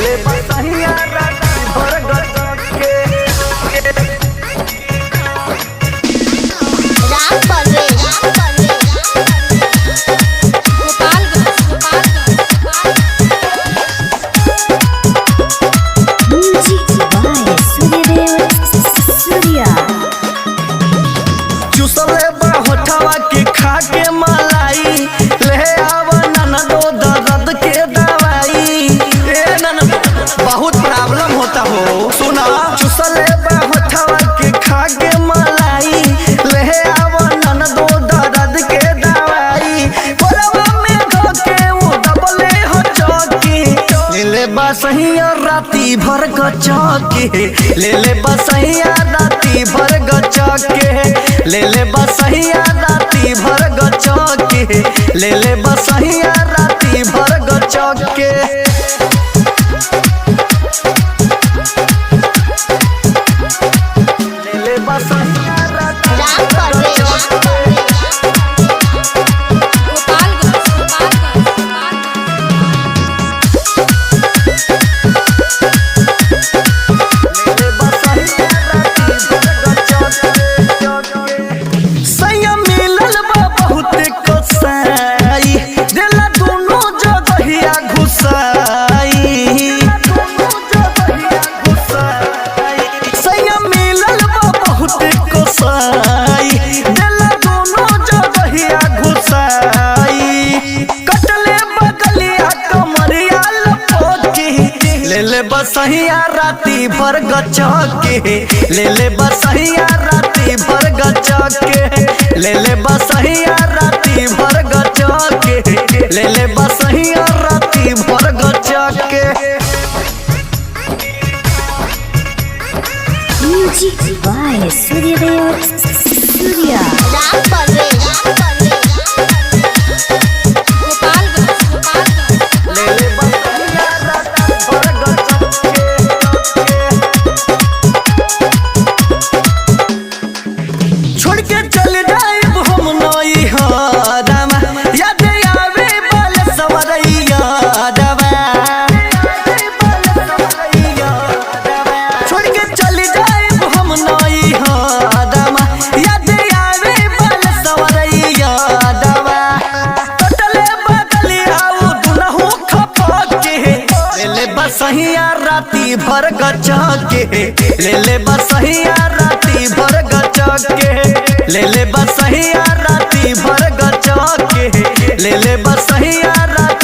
ले बसहिया राती भर गजब के राम परवेश चुसले होठवा के खा के मलाई ले आवा ननदो दर्द के दवाई ए ननद बहुत प्रॉब्लम होता हो सुना चुसले होठवा के खा के मलाई ले आवा ननदो दर्द के दवाई कोरवा में धोके वो दबले हो चौकी ले बसहिया राती भर गचके ले बसहिया राती भर गचके ले बसहिया राती भर गचके ले बसहिया राती भर गचके ले बसहिया राती राम परवेश बसहिया राती भर गचके ले बसहिया राती भर गचके ले बसहिया राती भर गचके ले बसहिया राती भर गचके म्यूजिक बाय सूर्यदेव सूर्या राम परवेश छोड़ के चल जाइब हम नई हदमा याद आवे बल सवरैया दवा छोड़ के चल जाइब हम नई हदमा याद आवे बल सवरैया दवा कटले बदली आऊ दुनहु खपके ले बसहिया राती भर गचके ले बसहिया राती भर गचके ले बसहिया राती भर गचके ले बसहिया राती